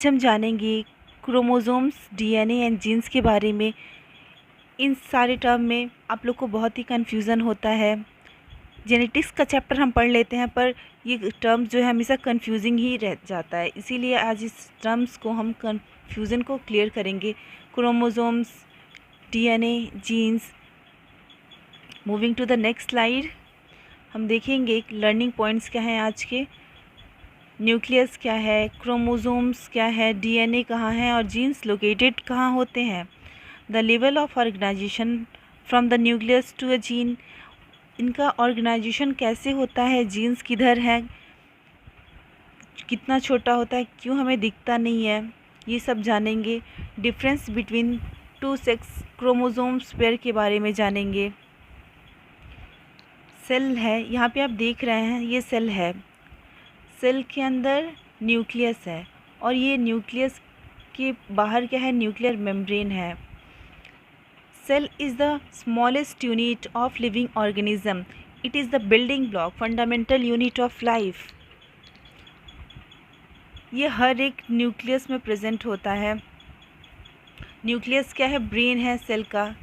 आज हम जानेंगे क्रोमोसोम्स, डीएनए एंड जीन्स के बारे में। इन सारे टर्म में आप लोग को बहुत ही कन्फ्यूज़न होता है। जेनेटिक्स का चैप्टर हम पढ़ लेते हैं, पर ये टर्म्स जो है हमेशा कन्फ्यूजिंग ही रह जाता है। इसीलिए आज इस टर्म्स को हम कन्फ्यूज़न को क्लियर करेंगे। Chromosomes, DNA, genes. Moving to the next slide, हम देखेंगे लर्निंग पॉइंट्स क्या हैं आज के। न्यूक्लियस क्या है, क्रोमोसोम्स क्या है, डीएनए कहाँ है और जीन्स लोकेटेड कहाँ होते हैं। The level of organization from the nucleus to a gene, इनका ऑर्गेनाइजेशन कैसे होता है, जीन्स किधर है, कितना छोटा होता है, क्यों हमें दिखता नहीं है, ये सब जानेंगे। Difference between two sex chromosomes pair के बारे में जानेंगे। सेल है, यहाँ पे आप देख रहे हैं ये सेल है। सेल के अंदर न्यूक्लियस है और ये न्यूक्लियस के बाहर क्या है, न्यूक्लियर मेम्ब्रेन है। Cell is the smallest unit of living organism. It is the building block, fundamental unit of life. ये हर एक न्यूक्लियस में प्रेजेंट होता है। न्यूक्लियस क्या है, ब्रेन है सेल का,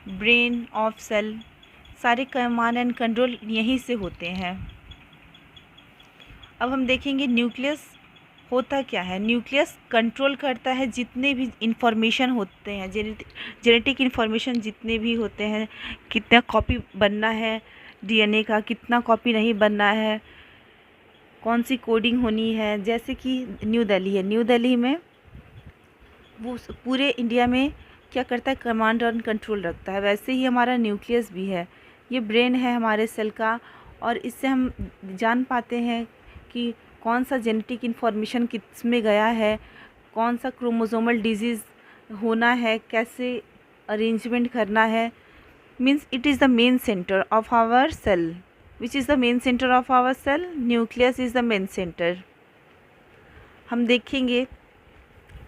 ब्रेन ऑफ सेल। सारे कमांड एंड कंट्रोल यहीं से होते हैं। अब हम देखेंगे न्यूक्लियस होता क्या है। न्यूक्लियस कंट्रोल करता है जितने भी इंफॉर्मेशन होते हैं, जेनेटिक इंफॉर्मेशन जितने भी होते हैं, कितना कॉपी बनना है डीएनए का, कितना कॉपी नहीं बनना है, कौन सी कोडिंग होनी है। जैसे कि न्यू दिल्ली है, न्यू दिल्ली में वो पूरे इंडिया में क्या करता है, कमांड और कंट्रोल रखता है। वैसे ही हमारा न्यूक्लियस भी है, ये ब्रेन है हमारे सेल का, और इससे हम जान पाते हैं कि कौन सा जेनेटिक इन्फॉर्मेशन किस में गया है, कौन सा क्रोमोसोमल डिजीज़ होना है, कैसे अरेंजमेंट करना है। Means it is the main centre of our cell. Which is the main centre of our cell? Nucleus is the main centre. हम देखेंगे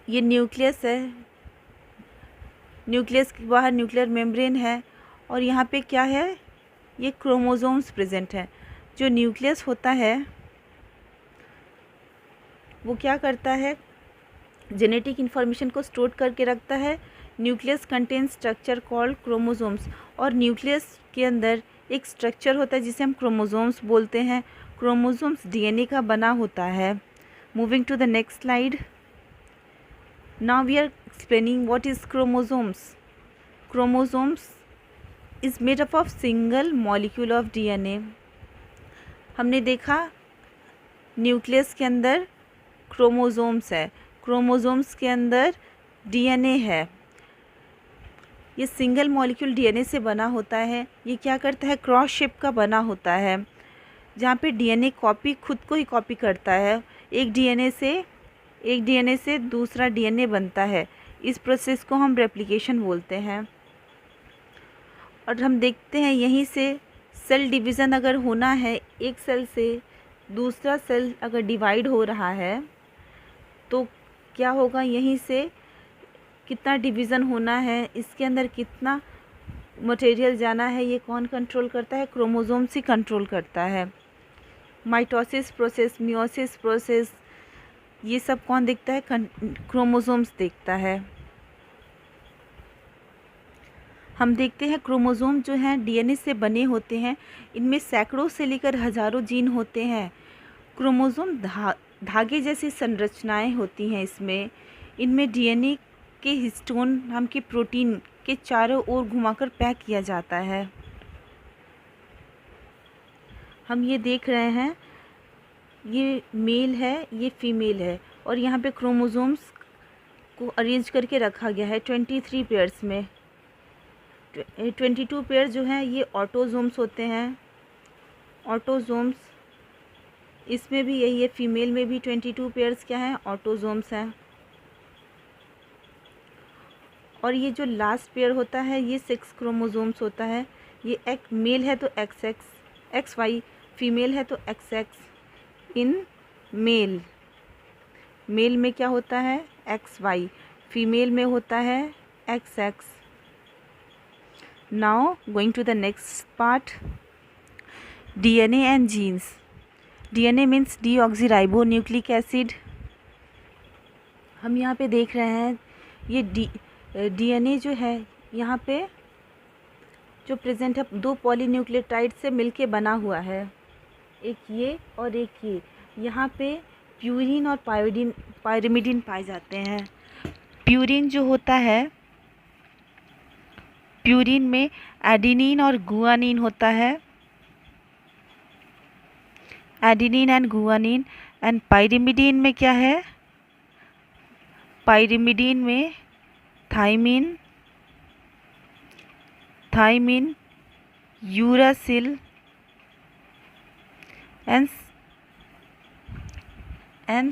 ये न्यूक्लियस है, न्यूक्लियस के बाहर न्यूक्लियर मेम्ब्रेन है और यहाँ पे क्या है, ये क्रोमोसोम्स प्रेजेंट है। जो न्यूक्लियस होता है वो क्या करता है, जेनेटिक इन्फॉर्मेशन को स्टोर करके रखता है। Nucleus contain structure called chromosomes, और न्यूक्लियस के अंदर एक स्ट्रक्चर होता है जिसे हम क्रोमोसोम्स बोलते हैं। क्रोमोसोम्स डीएनए का बना होता है। Moving to the next slide, now we are explaining what is chromosomes. Chromosomes is made up of single molecule of DNA. हमने देखा न्यूक्लियस के अंदर क्रोमोसोम्स है, क्रोमोसोम्स के अंदर डीएनए है। ये सिंगल मॉलिक्यूल डीएनए से बना होता है। ये क्या करता है, क्रॉस शेप का बना होता है, जहाँ पे डीएनए कॉपी खुद को ही कॉपी करता है। एक डीएनए से दूसरा डीएनए बनता है। इस प्रोसेस को हम रेप्लिकेशन बोलते हैं। और हम देखते हैं यहीं से सेल डिवीज़न अगर होना है, एक सेल से दूसरा सेल अगर डिवाइड हो रहा है तो क्या होगा, यहीं से कितना डिवीज़न होना है, इसके अंदर कितना मटेरियल जाना है, ये कौन कंट्रोल करता है, क्रोमोसोम्स ही कंट्रोल करता है। माइटोसिस प्रोसेस, मियोसिस प्रोसेस, ये सब कौन देखता है, क्रोमोसोम्स देखता है। हम देखते हैं क्रोमोसोम जो हैं डीएनए से बने होते हैं। इनमें सैकड़ों से लेकर हज़ारों जीन होते हैं। क्रोमोसोम धागे जैसी संरचनाएं होती हैं इसमें। इनमें डीएनए के हिस्टोन नाम के प्रोटीन के चारों ओर घुमाकर पैक किया जाता है। हम ये देख रहे हैं, ये मेल है, ये फीमेल है, और यहाँ पे क्रोमोसोम्स को अरेंज करके रखा गया है 23 पेयर्स में। 22 पेयर जो हैं ये ऑटोसोम्स होते हैं। ऑटोसोम्स इसमें भी यही है, फीमेल में भी 22 पेयर्स क्या हैं, ऑटोसोम्स हैं। और ये जो लास्ट पेयर होता है ये 6 क्रोमोसोम्स होता है। ये एक मेल है तो XY, फीमेल है तो XX। इन मेल में क्या होता है, XY, फीमेल में होता है XX। Now going to the next part, DNA and genes. DNA means deoxyribonucleic acid. हम यहाँ पे देख रहे हैं ये डीएनए जो है यहाँ पे जो प्रेजेंट है 2 पॉलीन्यूक्लियोटाइड से मिलके बना हुआ है, एक ये और एक ये। यहाँ पे प्यूरिन और पायरिमिडिन पाए जाते हैं। प्यूरिन जो होता है, प्यूरिन में एडेनिन और गुआनिन होता है, adenine and guanine. And pyrimidine में क्या है, पायरिमिडिन में थाइमिन, यूरासिल एंड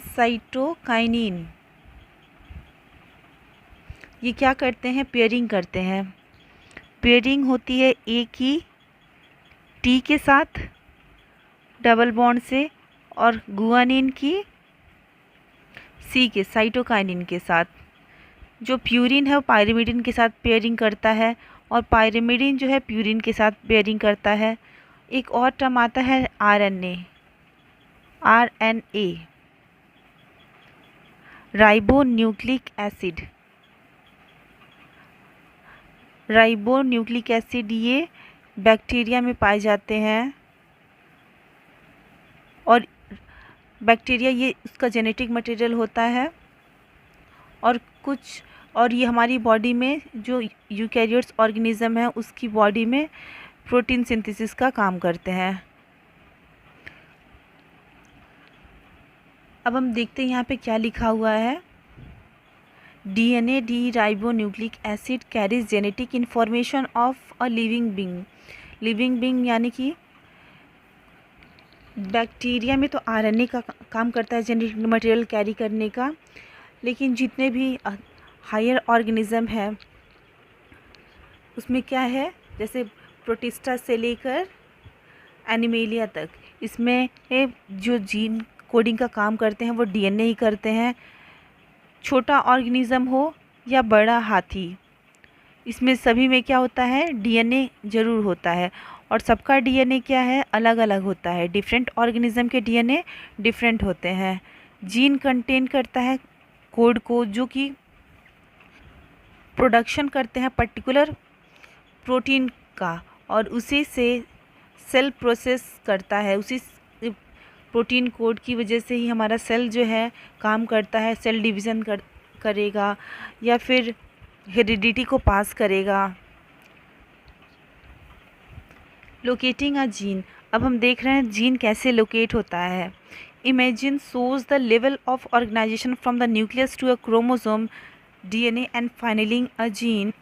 साइटोकाइनिन। ये क्या करते हैं, पेयरिंग करते हैं। पेयरिंग होती है ए की टी के साथ डबल बॉन्ड से, और गुआनिन की सी के साइटोकाइनिन के साथ। जो प्यूरिन है वो पायरिमिडिन के साथ पेयरिंग करता है, और पायरिमिडिन जो है प्यूरिन के साथ पेयरिंग करता है। एक और टर्म आता है RNA, ribonucleic acid. Ribonucleic acid ये बैक्टीरिया में पाए जाते हैं, और बैक्टीरिया ये उसका जेनेटिक मटेरियल होता है। और ये हमारी बॉडी में जो यूकैरियोट्स ऑर्गेनिज्म है उसकी बॉडी में प्रोटीन सिंथेसिस का काम करते हैं। अब हम देखते हैं यहाँ पे क्या लिखा हुआ है। DNA D ribonucleic acid carries genetic information of a living being. Living being यानी कि बैक्टीरिया में तो आरएनए का काम करता है जेनेटिक मटेरियल कैरी करने का, लेकिन जितने भी हायर ऑर्गेनिज्म है उसमें क्या है, जैसे प्रोटिस्टा से लेकर एनिमेलिया तक, इसमें जो जीन कोडिंग का काम करते हैं वो डीएनए ही करते हैं। छोटा ऑर्गेनिज्म हो या बड़ा हाथी, इसमें सभी में क्या होता है, डीएनए ज़रूर होता है। और सबका डीएनए क्या है, अलग अलग होता है। डिफरेंट ऑर्गेनिज्म के डीएनए डिफरेंट होते हैं। जीन कंटेन करता है कोड को, जो कि प्रोडक्शन करते हैं पर्टिकुलर प्रोटीन का, और उसी से सेल प्रोसेस करता है। उसी प्रोटीन कोड की वजह से ही हमारा सेल जो है काम करता है, सेल डिवीज़न करेगा या फिर हेरिडिटी को पास करेगा। Locating a gene. अब हम देख रहे हैं जीन कैसे लोकेट होता है। Imagine shows the level of organization from the nucleus to a chromosome, DNA and finally a gene।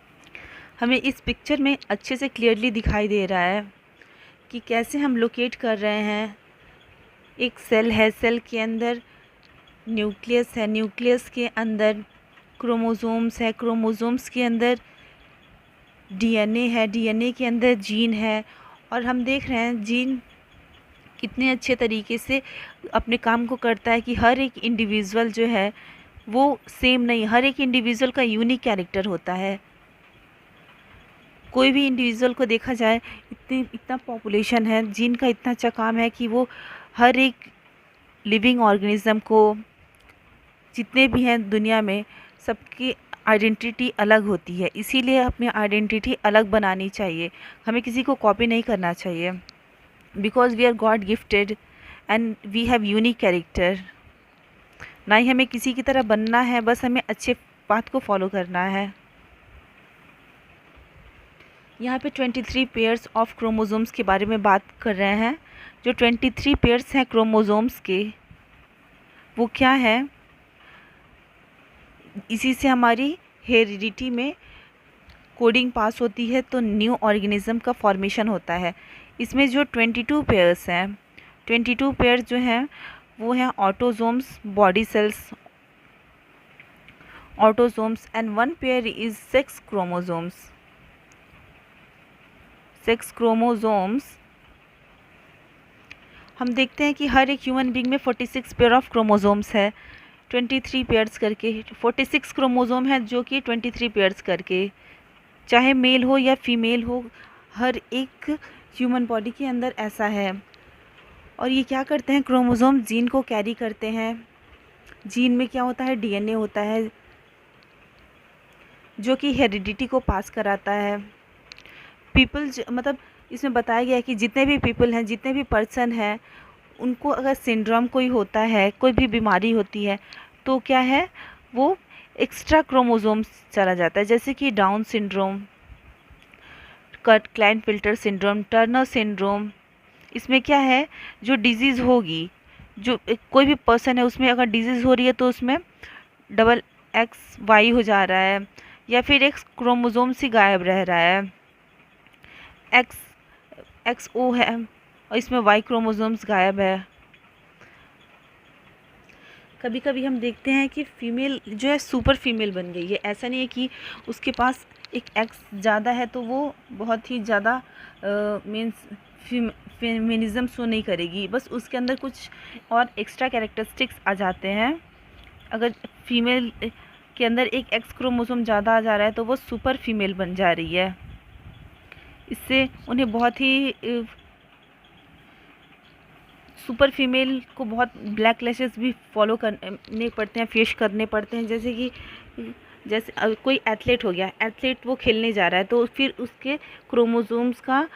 हमें इस पिक्चर में अच्छे से क्लियरली दिखाई दे रहा है कि कैसे हम लोकेट कर रहे हैं। एक सेल है, सेल के अंदर न्यूक्लियस है, न्यूक्लियस के अंदर क्रोमोसोम्स है, क्रोमोसोम्स के अंदर डीएनए है, डीएनए के अंदर जीन है। और हम देख रहे हैं जीन कितने अच्छे तरीके से अपने काम को करता है कि हर एक इंडिविजुअल जो है वो सेम नहीं, हर एक इंडिविजुअल का यूनिक कैरेक्टर होता है। कोई भी इंडिविजुअल को देखा जाए, इतना पॉपुलेशन है, जीन का इतना अच्छा काम है कि वो हर एक लिविंग ऑर्गेनिज्म को, जितने भी हैं दुनिया में, सबकी आइडेंटिटी अलग होती है। इसीलिए अपनी आइडेंटिटी अलग बनानी चाहिए, हमें किसी को कॉपी नहीं करना चाहिए। Because we are God gifted and we have unique character. ना ही हमें किसी की तरह बनना है, बस हमें अच्छे पाथ को फॉलो करना है। यहाँ पे 23 पेयर्स ऑफ क्रोमोसोम्स के बारे में बात कर रहे हैं। जो 23 पेयर्स हैं क्रोमोसोम्स के, वो क्या है, इसी से हमारी हेरिडिटी में कोडिंग पास होती है, तो न्यू ऑर्गेनिज्म का फॉर्मेशन होता है। इसमें जो 22 पेयर्स हैं, 22 पेयर्स जो हैं वो हैं autosomes, body cells autosomes, and 1 pair is sex chromosomes. Sex chromosomes हम देखते हैं कि हर एक ह्यूमन बीइंग में 46 पेयर ऑफ क्रोमोसोम्स है, 23 पेयर्स करके 46 क्रोमोसोम है, जो कि 23 पेयर्स करके, चाहे मेल हो या फीमेल हो, हर एक ह्यूमन बॉडी के अंदर ऐसा है। और ये क्या करते हैं, क्रोमोसोम जीन को कैरी करते हैं। जीन में क्या होता है, डीएनए होता है जो कि हेरिडिटी को पास कराता है। पीपल मतलब इसमें बताया गया है कि जितने भी पीपल हैं, जितने भी पर्सन हैं, उनको अगर सिंड्रोम कोई होता है, कोई भी बीमारी होती है, तो क्या है, वो एक्स्ट्रा क्रोमोसोम्स चला जाता है, जैसे कि डाउन सिंड्रोम, कट क्लाइनफिल्टर सिंड्रोम, टर्नर सिंड्रोम। इसमें क्या है, जो डिजीज़ होगी, जो कोई भी पर्सन है उसमें अगर डिजीज़ हो रही है तो उसमें डबल एक्स वाई हो जा रहा है, या फिर एक क्रोमोसोम से गायब रह रहा है, एक्स एक्स ओ है और इसमें वाई क्रोमोसोम्स गायब है। कभी कभी हम देखते हैं कि फीमेल जो है सुपर फीमेल बन गई है। ऐसा नहीं है कि उसके पास एक एक्स ज़्यादा है तो वो बहुत ही ज़्यादा मीन्स फेमिनिज़म शो नहीं करेगी, बस उसके अंदर कुछ और एक्स्ट्रा कैरेक्टरिस्टिक्स आ जाते हैं। अगर फीमेल के अंदर एक एक्स क्रोमोसोम ज़्यादा आ जा रहा है तो वो सुपर फीमेल बन जा रही है। इससे उन्हें बहुत ही सुपर फीमेल को बहुत ब्लैक लैशेस भी फॉलो करने पड़ते हैं, फेस करने पड़ते हैं। जैसे कि जैसे कोई एथलीट हो गया, एथलीट वो खेलने जा रहा है तो फिर उसके क्रोमोसोम्स का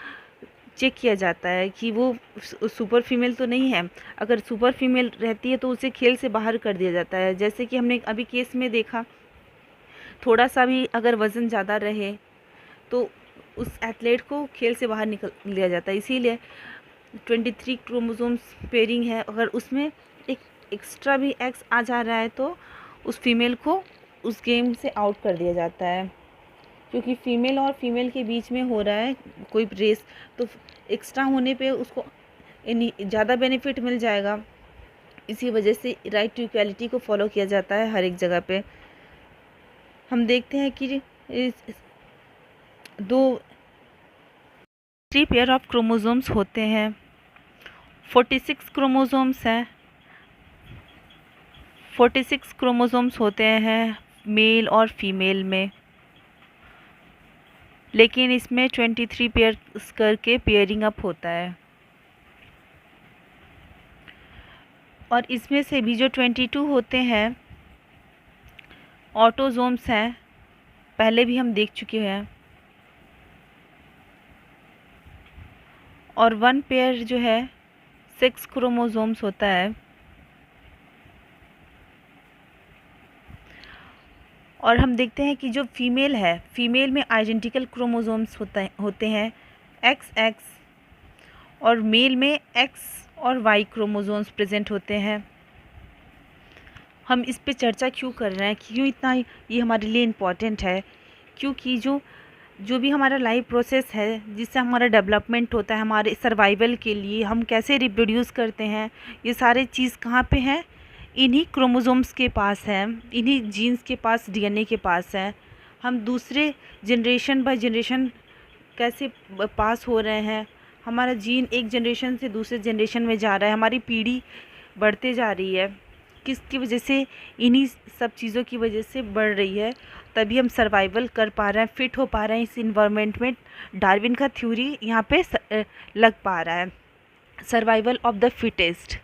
चेक किया जाता है कि वो सुपर फीमेल तो नहीं है। अगर सुपर फीमेल रहती है तो उसे खेल से बाहर कर दिया जाता है। जैसे कि हमने अभी केस में देखा, थोड़ा सा भी अगर वज़न ज़्यादा रहे तो उस एथलीट को खेल से बाहर निकल लिया जाता है। इसीलिए 23 क्रोमोसोम्स पेयरिंग है, अगर उसमें एक एक्स्ट्रा भी एक्स आ जा रहा है तो उस फीमेल को उस गेम से आउट कर दिया जाता है। क्योंकि फीमेल और फीमेल के बीच में हो रहा है कोई रेस, तो एक्स्ट्रा होने पे उसको ज़्यादा बेनिफिट मिल जाएगा। इसी वजह से राइट टू इक्वालिटी को फॉलो किया जाता है हर एक जगह पे। हम देखते हैं कि थ्री पेयर ऑफ क्रोमोसोम्स होते हैं, 46 क्रोमोसोम्स हैं, 46 क्रोमोसोम्स होते हैं मेल और फीमेल में, लेकिन इसमें 23 पेयर्स करके पेयरिंग अप होता है। और इसमें से भी जो 22 होते हैं ऑटोसोम्स हैं, पहले भी हम देख चुके हैं। और 1 पेयर जो है 6 क्रोमोसोम्स होता है। और हम देखते हैं कि जो फीमेल है, फीमेल में आइडेंटिकल क्रोमोसोम्स होते हैं XX, और मेल में X और Y क्रोमोसोम्स प्रेजेंट होते हैं। हम इस पे चर्चा क्यों कर रहे हैं, क्यों इतना ये हमारे लिए इम्पॉर्टेंट है? क्योंकि जो भी हमारा लाइफ प्रोसेस है, जिससे हमारा डेवलपमेंट होता है, हमारे सर्वाइवल के लिए हम कैसे रिप्रोड्यूस करते हैं, ये सारे चीज़ कहाँ पे हैं? इन्हीं क्रोमोसोम्स के पास है, इन्हीं जीन्स के पास, डीएनए के पास है। हम दूसरे जनरेशन बाय जनरेशन कैसे पास हो रहे हैं, हमारा जीन एक जनरेशन से दूसरे जनरेशन में जा रहा है, हमारी पीढ़ी बढ़ते जा रही है, किसकी वजह से? इन्हीं सब चीज़ों की वजह से बढ़ रही है। तभी हम सर्वाइवल कर पा रहे हैं, फिट हो पा रहे हैं इस इन्वायरमेंट में। डार्विन का थ्योरी यहाँ पे लग पा रहा है, survival of the fittest.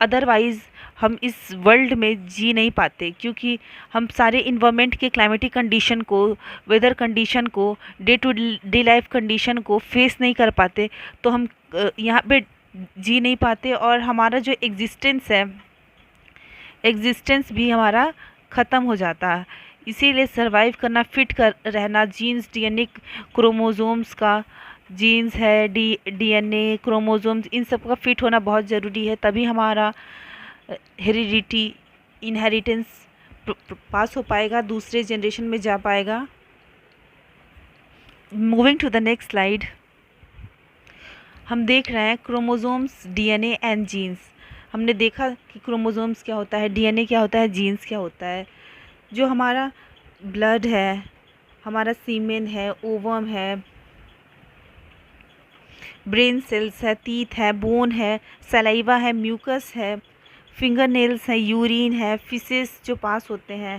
Otherwise हम इस वर्ल्ड में जी नहीं पाते, क्योंकि हम सारे इन्वायरमेंट के क्लाइमेटिक कंडीशन को, वेदर कंडीशन को, day to day life condition को फेस नहीं कर पाते, तो हम यहाँ पे जी नहीं पाते और हमारा जो एग्जिस्टेंस भी हमारा ख़त्म हो जाता है। इसीलिए सरवाइव करना, फिट कर रहना, जीन्स, डीएनए, क्रोमोसोम्स का, जीन्स है, डीएनए, क्रोमोसोम्स, इन सब का फिट होना बहुत ज़रूरी है। तभी हमारा हेरिडिटी, इनहेरिटेंस पास हो पाएगा, दूसरे जनरेशन में जा पाएगा। Moving to the next slide, हम देख रहे हैं क्रोमोसोम्स, डीएनए एंड जीन्स। हमने देखा कि क्रोमोसोम्स क्या होता है, डीएनए क्या होता है, जीन्स क्या होता है। जो हमारा ब्लड है, हमारा सीमेन है, ओवम है, ब्रेन सेल्स है, टीथ है, बोन है, सलाइवा है, म्यूकस है, फिंगर नेल्स है, यूरिन है, फिसेस जो पास होते हैं,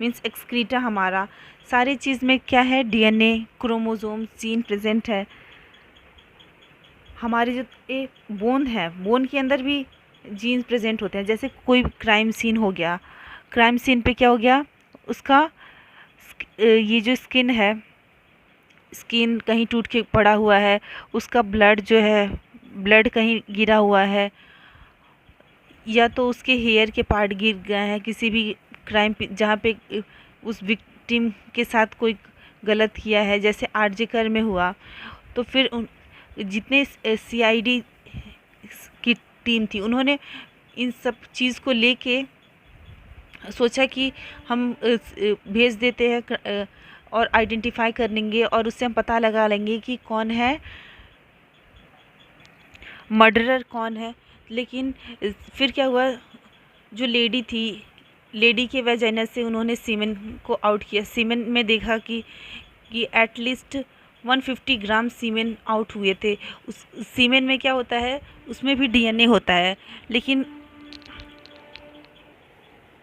मीन्स एक्सक्रीटा, हमारा सारी चीज़ में क्या है? डीएनए, क्रोमोसोम, जीन प्रेजेंट है। हमारी जो बोन है, बोन के अंदर भी जीन्स प्रेजेंट होते हैं। जैसे कोई क्राइम सीन हो गया, क्राइम सीन पे क्या हो गया, उसका ये जो स्किन है, स्किन कहीं टूट के पड़ा हुआ है, उसका ब्लड जो है, ब्लड कहीं गिरा हुआ है, या तो उसके हेयर के पार्ट गिर गए हैं किसी भी क्राइम जहाँ पे उस विक्टिम के साथ कोई गलत किया है, जैसे आरजे में हुआ। तो फिर जितने सीआईडी की टीम थी, उन्होंने इन सब चीज़ को लेके सोचा कि हम भेज देते हैं और आइडेंटिफाई कर लेंगे और उससे हम पता लगा लेंगे कि कौन है मर्डरर, कौन है। लेकिन फिर क्या हुआ, जो लेडी थी, लेडी के वजह से उन्होंने सीमेन को आउट किया। सीमेन में देखा कि एटलीस्ट 150 ग्राम सीमेन आउट हुए थे। उस सीमेन में क्या होता है, उसमें भी डीएनए होता है।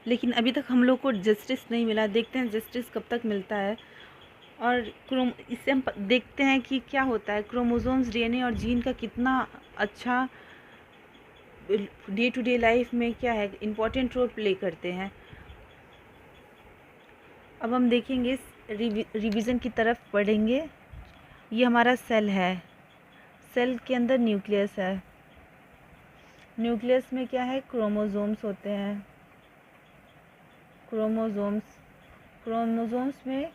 लेकिन अभी तक हम लोग को जस्टिस नहीं मिला। देखते हैं जस्टिस कब तक मिलता है। और इससे हम देखते हैं कि क्या होता है, क्रोमोसोम्स, डीएनए और जीन का कितना अच्छा डे टू डे लाइफ में क्या है, इम्पोर्टेंट रोल प्ले करते हैं। अब हम देखेंगे, रिवीजन की तरफ बढ़ेंगे। ये हमारा सेल है, सेल के अंदर न्यूक्लियस है। न्यूक्लियस में क्या है, क्रोमोसोम्स होते हैं। क्रोमोसोम्स में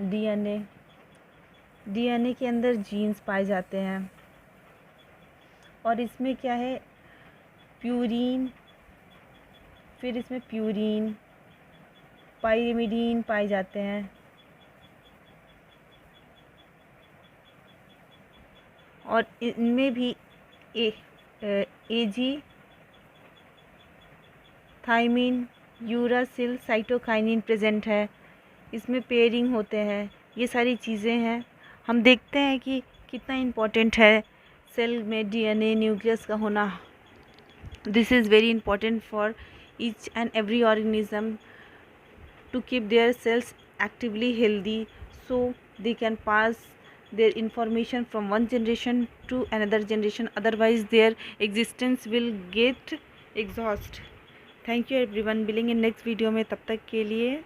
डीएनए के अंदर जीन्स पाए जाते हैं। और इसमें क्या है, प्यूरीन, फिर इसमें प्यूरीन, पाइरिमिडीन पाए जाते हैं। और इनमें भी एजी, थाइमिन, यूरासिल, साइटोकाइनिन प्रेजेंट है। इसमें पेयरिंग होते हैं। ये सारी चीज़ें हैं। हम देखते हैं कि कितना इम्पोर्टेंट है सेल में डीएनए, न्यूक्लियस का होना। This is very important for each and every organism to keep their cells actively healthy, so they can pass their information from one generation to another generation, otherwise their existence will get exhaust. Thank you everyone, मिलेंगे next video में। तब तक के लिए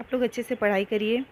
आप लोग अच्छे से पढ़ाई करिए।